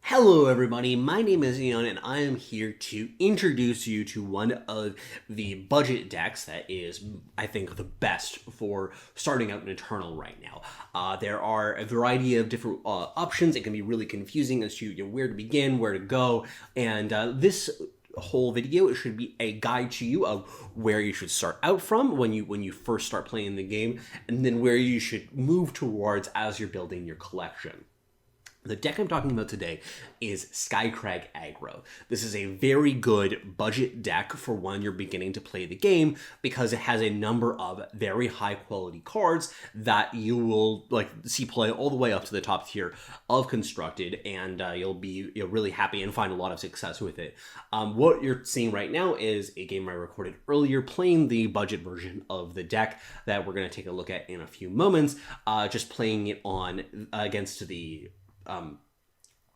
Hello everybody, my name is Ian and I am here to introduce you to one of the budget decks that is, I think, the best for starting out in Eternal right now. There are a variety of different options. It can be really confusing as to where to begin, where to go, and this whole video, it should be a guide to you of where you should start out from when you first start playing the game, and then where you should move towards as you're building your collection. The deck I'm talking about today is Skycrag Aggro. This is a very good budget deck for when you're beginning to play the game because it has a number of very high quality cards that you will see play all the way up to the top tier of Constructed, and you'll be really happy and find a lot of success with it. What you're seeing right now is a game I recorded earlier playing the budget version of the deck that we're going to take a look at in a few moments, just playing it on against the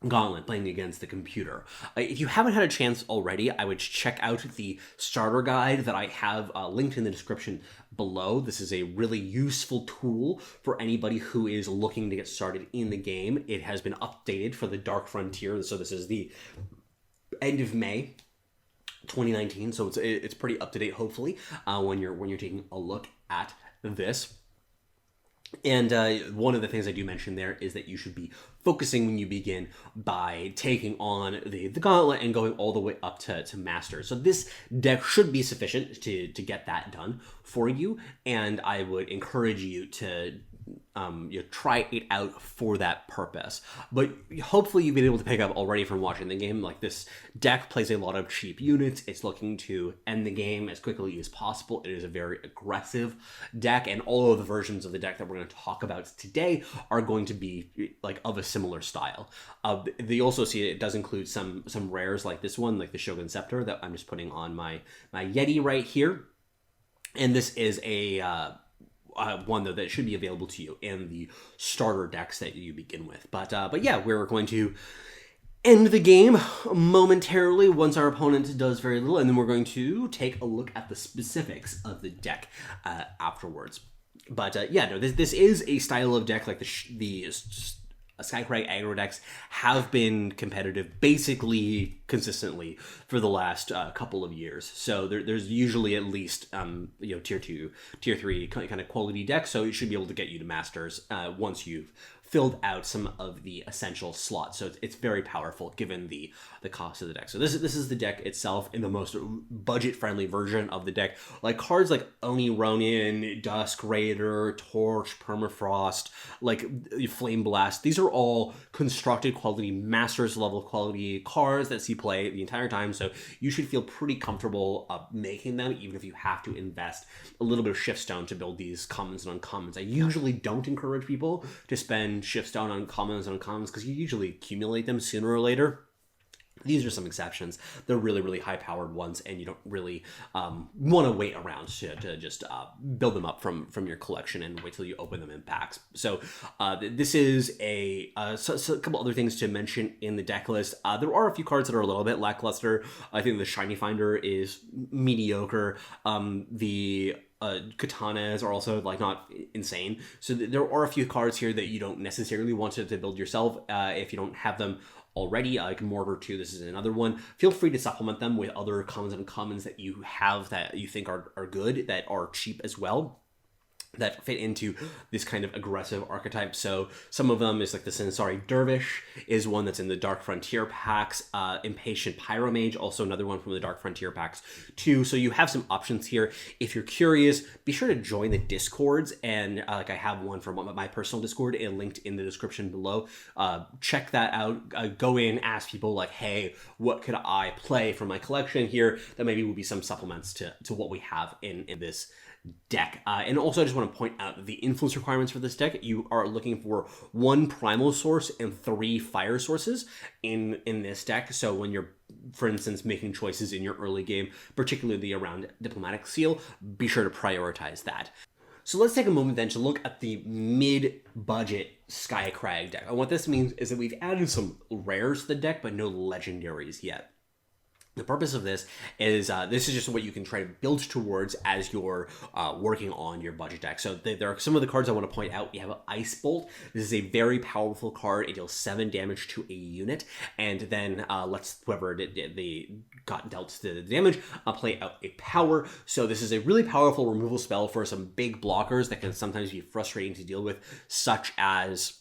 Gauntlet, playing against the computer. If you haven't had a chance already, I would check out the starter guide that I have linked in the description below. This is a really useful tool for anybody who is looking to get started in the game. It has been updated for the Dark Frontier, so this is the end of May 2019, so it's pretty up to date, hopefully, when you're taking a look at this. And one of the things I do mention there is that you should be focusing when you begin by taking on the Gauntlet and going all the way up to Master. So this deck should be sufficient to get that done for you, and I would encourage you to try it out for that purpose. But hopefully you've been able to pick up already from watching the game, this deck plays a lot of cheap units. It's looking to end the game as quickly as possible. It is a very aggressive deck, and all of the versions of the deck that we're going to talk about today are going to be of a similar style. You also see it does include some rares like this one, like the Shogun Scepter that I'm just putting on my Yeti right here. And this is a one though that should be available to you in the starter decks that you begin with. But yeah, we're going to end the game momentarily once our opponent does very little, and then we're going to take a look at the specifics of the deck afterwards. But yeah, no, this is a style of deck like the Skycrag Aggro decks have been competitive basically consistently for the last couple of years. So there's usually at least tier 2, tier 3 kind of quality decks. So it should be able to get you to Masters once you've filled out some of the essential slots. So it's very powerful given the cost of the deck. So this is the deck itself in the most budget-friendly version of the deck. Like cards like Oni Ronin, Dusk Raider, Torch, Permafrost, Flame Blast. These are all constructed quality, Masters level quality cards that see play the entire time. So you should feel pretty comfortable making them, even if you have to invest a little bit of Shiftstone to build these commons and uncommons. I usually don't encourage people to spend Shiftstone on commons and uncommons because you usually accumulate them sooner or later. These are some exceptions. They're really, really high-powered ones, and you don't really want to wait around to just build them up from your collection and wait till you open them in packs. So this is a couple other things to mention in the deck list. There are a few cards that are a little bit lackluster. I think the Shiny Finder is mediocre. The katanas are also not insane. So there are a few cards here that you don't necessarily want to build yourself if you don't have them already. Like Mortar 2, this is another one. Feel free to supplement them with other commons and uncommons that you have that you think are good, that are cheap as well, that fit into this kind of aggressive archetype. So some of them is like the Sensari Dervish is one that's in the Dark Frontier packs. Impatient Pyromage, also another one from the Dark Frontier packs too. So you have some options here. If you're curious, be sure to join the Discords, and I have one from my personal Discord linked in the description below. Check that out. Go in, ask people hey, what could I play from my collection here that maybe will be some supplements to what we have in this deck. And also I just want to point out the influence requirements for this deck. You are looking for 1 primal source and 3 fire sources in this deck. So when you're, for instance, making choices in your early game, particularly around Diplomatic Seal, be sure to prioritize that. So let's take a moment then to look at the mid-budget Skycrag deck. And what this means is that we've added some rares to the deck, but no legendaries yet. The purpose of this is just what you can try to build towards as you're working on your budget deck. So there are some of the cards I want to point out. We have Ice Bolt. This is a very powerful card. It deals 7 damage to a unit, and then lets whoever they got dealt the damage play out a power. So this is a really powerful removal spell for some big blockers that can sometimes be frustrating to deal with, such as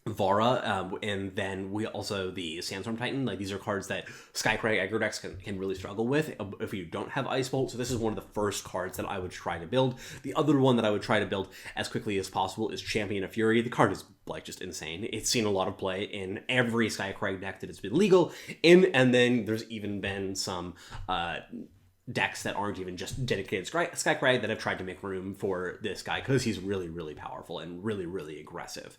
Vara, and then we also the Sandstorm Titan. Like, these are cards that Skycrag Aggro decks can really struggle with if you don't have Ice Bolt. So this is one of the first cards that I would try to build. The other one that I would try to build as quickly as possible is Champion of Fury. The card is like just insane. It's seen a lot of play in every Skycrag deck that it's been legal in, and then there's even been some decks that aren't even just dedicated Skycrag that have tried to make room for this guy because he's really, really powerful and really, really aggressive.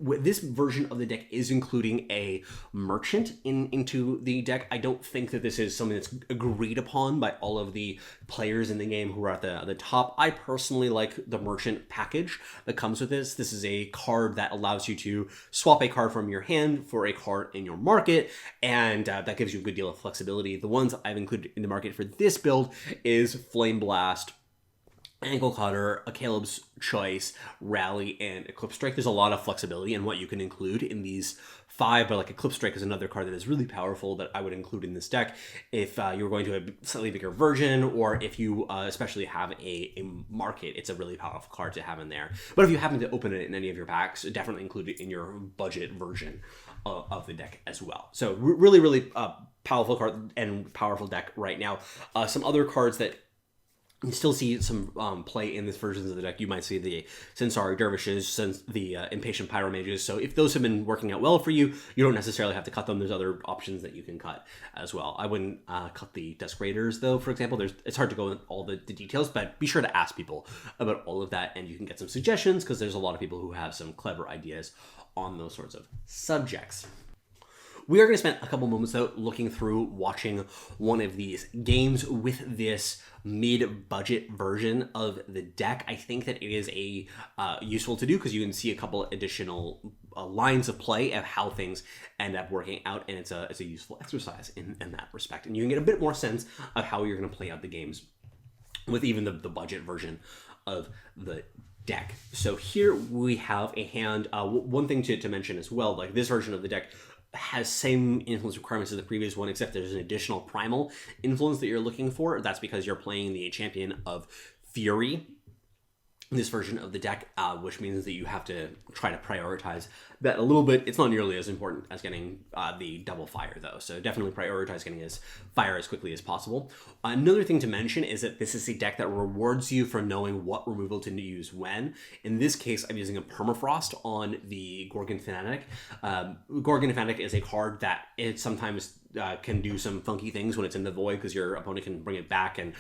This version of the deck is including a merchant into the deck. I don't think that this is something that's agreed upon by all of the players in the game who are at the top. I personally like the merchant package that comes with this. This is a card that allows you to swap a card from your hand for a card in your market, and that gives you a good deal of flexibility. The ones I've included in the market for this build is Flame Blast, Ankle Cutter, a Caleb's Choice, Rally, and Eclipse Strike. There's a lot of flexibility in what you can include in these 5, but like Eclipse Strike is another card that is really powerful that I would include in this deck if you're going to a slightly bigger version, or if you especially have a market. It's a really powerful card to have in there. But if you happen to open it in any of your packs, definitely include it in your budget version of the deck as well. So really, really powerful card and powerful deck right now. Some other cards that you still see some play in this version of the deck. You might see the Sensari Dervishes, the Impatient Pyromages. So if those have been working out well for you, you don't necessarily have to cut them. There's other options that you can cut as well. I wouldn't cut the Dusk Raiders, though, for example. It's hard to go into all the details, but be sure to ask people about all of that, and you can get some suggestions, because there's a lot of people who have some clever ideas on those sorts of subjects. We are going to spend a couple moments, though, looking through watching one of these games with this mid-budget version of the deck. I think that it is useful to do because you can see a couple additional lines of play of how things end up working out, and it's a useful exercise in that respect. And you can get a bit more sense of how you're going to play out the games with even the budget version of the deck. So here we have a hand. One thing to mention as well, like this version of the deck has same influence requirements as the previous one, except there's an additional primal influence that you're looking for. That's because you're playing the Champion of Fury in this version of the deck, which means that you have to try to prioritize that a little bit. It's not nearly as important as getting the double fire, though, so definitely prioritize getting his fire as quickly as possible. Another thing to mention is that this is a deck that rewards you for knowing what removal to use when. In this case, I'm using a Permafrost on the Gorgon Fanatic. Gorgon Fanatic is a card that it sometimes can do some funky things when it's in the void, because your opponent can bring it back and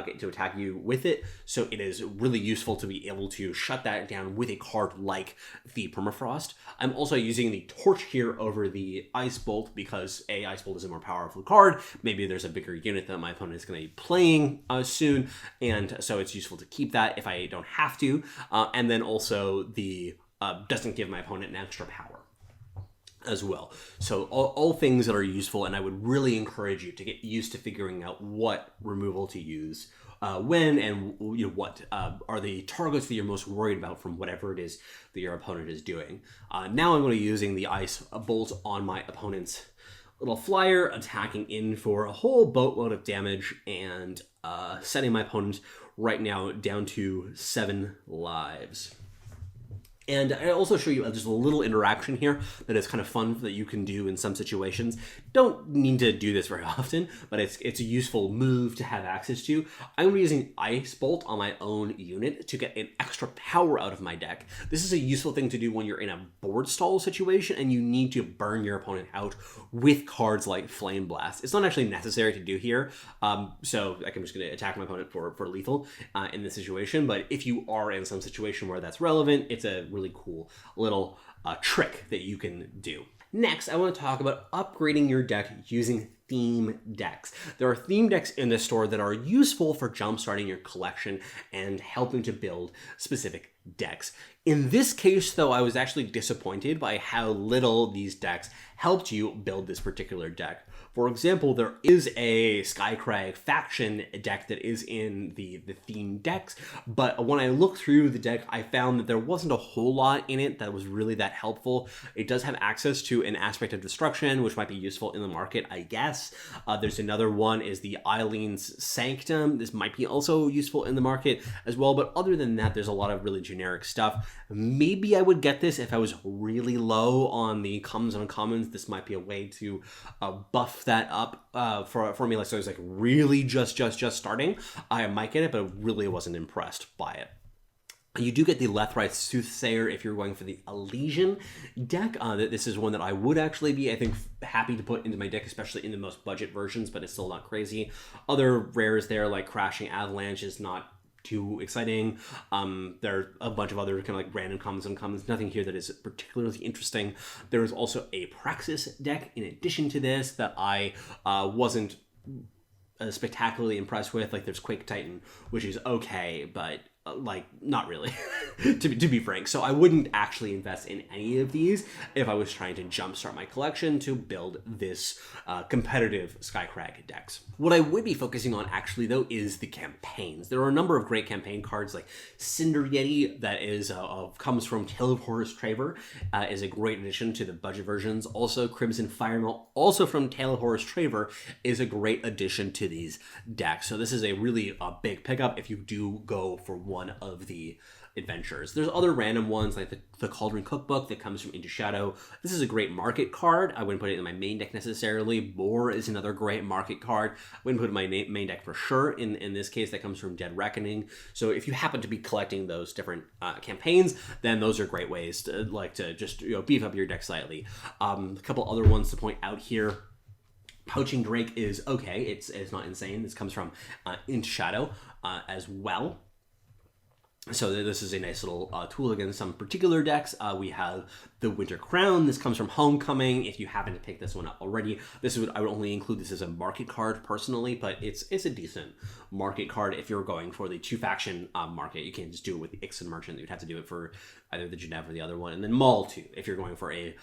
get to attack you with it. So it is really useful to be able to shut that down with a card like the Permafrost. I'm also using the Torch here over the Ice Bolt because Ice Bolt is a more powerful card. Maybe there's a bigger unit that my opponent is going to be playing soon, and so it's useful to keep that if I don't have to. And then also the doesn't give my opponent an extra power as well. So all things that are useful, and I would really encourage you to get used to figuring out what removal to use when, and what are the targets that you're most worried about from whatever it is that your opponent is doing. Now I'm going to be using the Ice Bolt on my opponent's little flyer, attacking in for a whole boatload of damage, and setting my opponent right now down to 7 lives. And I also show you just a little interaction here that is kind of fun that you can do in some situations. Don't need to do this very often, but it's a useful move to have access to. I'm going to be using Ice Bolt on my own unit to get an extra power out of my deck. This is a useful thing to do when you're in a board stall situation and you need to burn your opponent out with cards like Flame Blast. It's not actually necessary to do here, so I'm just going to attack my opponent for lethal in this situation. But if you are in some situation where that's relevant, it's a really cool little trick that you can do. Next, I want to talk about upgrading your deck using theme decks. There are theme decks in the store that are useful for jumpstarting your collection and helping to build specific decks. In this case, though, I was actually disappointed by how little these decks helped you build this particular deck. For example, there is a Skycrag faction deck that is in the theme decks, but when I looked through the deck, I found that there wasn't a whole lot in it that was really that helpful. It does have access to an aspect of destruction, which might be useful in the market, I guess. There's another one is the Eileen's Sanctum. This might be also useful in the market as well, but other than that, there's a lot of really generic stuff. Maybe I would get this if I was really low on the commons and uncommons. This might be a way to buff that up for me. Like, so I was like really just starting. I might get it, but really wasn't impressed by it. You do get the Lethrite Soothsayer if you're going for the Elysian deck. This is one that I would actually be, I think, happy to put into my deck, especially in the most budget versions, but it's still not crazy. Other rares there, like Crashing Avalanche, is not too exciting. There are a bunch of other kind of like random commons and uncommons. Nothing here that is particularly interesting. There is also a Praxis deck in addition to this that I wasn't spectacularly impressed with. Like, there's Quake Titan, which is okay, but like, not really, to be frank. So I wouldn't actually invest in any of these if I was trying to jumpstart my collection to build this competitive Skycrag decks. What I would be focusing on actually, though, is the campaigns. There are a number of great campaign cards, like Cinder Yeti, that is comes from Tale of Horus Traver, is a great addition to the budget versions. Also, Crimson Firemail, also from Tale of Horus Traver, is a great addition to these decks. So this is a really big pickup if you do go for one of the adventures. There's other random ones like the Cauldron Cookbook that comes from Into Shadow. This is a great market card. I wouldn't put it in my main deck necessarily. Boar is another great market card. I wouldn't put it in my main deck for sure. In this case, that comes from Dead Reckoning. So if you happen to be collecting those different campaigns, then those are great ways to just beef up your deck slightly. A couple other ones to point out here. Poaching Drake is okay. It's not insane. This comes from Into Shadow as well. So this is a nice little tool against some particular decks. We have the Winter Crown. This comes from Homecoming. If you happen to pick this one up already, I would only include this as a market card personally, but it's a decent market card if you're going for the two faction market. You can't just do it with the Ixen Merchant. You'd have to do it for either the Geneva or the other one, and then Maul too if you're going for a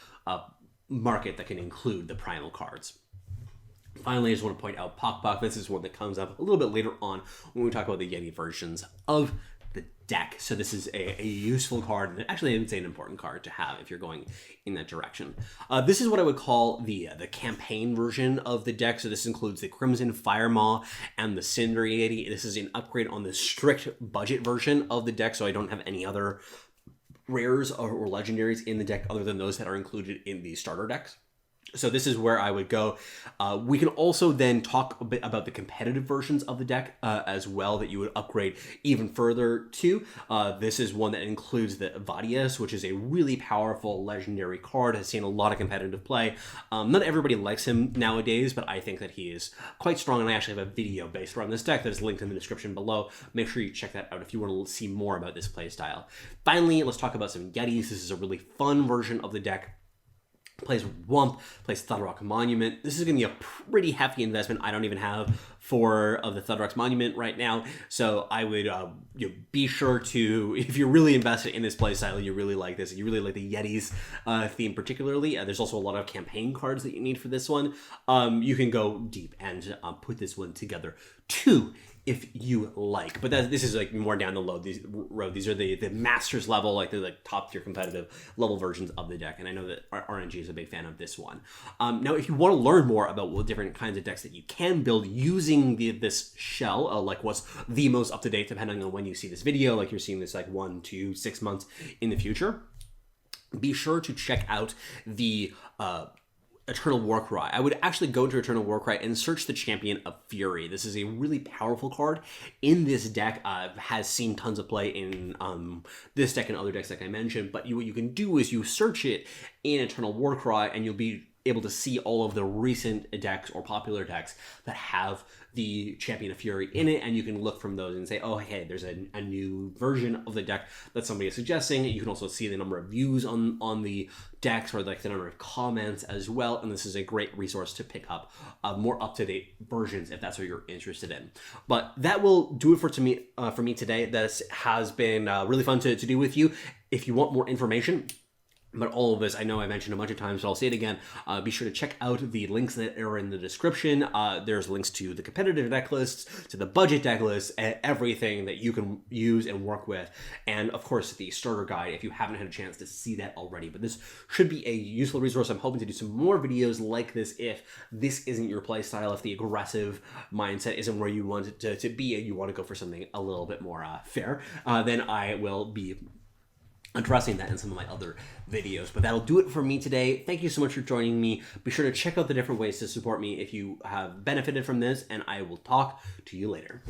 market that can include the primal cards. Finally, I just want to point out Pok. This is one that comes up a little bit later on when we talk about the Yeti versions of the deck. So this is a useful card, and actually I would say an important card to have if you're going in that direction. This is what I would call the campaign version of the deck. So this includes the Crimson Firemaw and the Cinder Yeti. This is an upgrade on the strict budget version of the deck, so I don't have any other rares or legendaries in the deck other than those that are included in the starter decks. So this is where I would go. We can also then talk a bit about the competitive versions of the deck as well that you would upgrade even further to. This is one that includes the Vadius, which is a really powerful legendary card, has seen a lot of competitive play. Not everybody likes him nowadays, but I think that he is quite strong, and I actually have a video based around this deck that is linked in the description below. Make sure you check that out if you want to see more about this playstyle. Finally, let's talk about some Yetis. This is a really fun version of the deck. Plays Wump, plays Thudrock Monument. This is going to be a pretty hefty investment. I don't even have 4 of the Thudrock's Monument right now, so I would be sure to, if you're really invested in this playstyle, you really like this, and you really like the Yetis theme particularly. There's also a lot of campaign cards that you need for this one. You can go deep and put this one together too, if you like. But this is like more down the road. These are the masters level, like the top tier competitive level versions of the deck. And I know that RNG is a big fan of this one. Now, if you want to learn more about what different kinds of decks that you can build using this shell, like what's the most up to date, depending on when you see this video, like you're seeing this like 1 to 6 months in the future, be sure to check out the Eternal Warcry. I would actually go to Eternal Warcry and search the Champion of Fury. This is a really powerful card in this deck. Has seen tons of play in this deck and other decks like I mentioned, but what you can do is you search it in Eternal Warcry and you'll be able to see all of the recent decks or popular decks that have the Champion of Fury in it, and you can look from those and say, oh, hey, there's a new version of the deck that somebody is suggesting. You can also see the number of views on the decks, or like the number of comments as well, and this is a great resource to pick up more up-to-date versions if that's what you're interested in. But that will do it for me today. This has been really fun to do with you. If you want more information about all of this, I know I mentioned a bunch of times, but I'll say it again. Be sure to check out the links that are in the description. There's links to the competitive deck lists, to the budget deck lists, and everything that you can use and work with. And of course, the starter guide, if you haven't had a chance to see that already. But this should be a useful resource. I'm hoping to do some more videos like this if this isn't your play style, if the aggressive mindset isn't where you want it to be, and you want to go for something a little bit more fair, then I will be addressing that in some of my other videos. But that'll do it for me today. Thank you so much for joining me. Be sure to check out the different ways to support me if you have benefited from this, and I will talk to you later.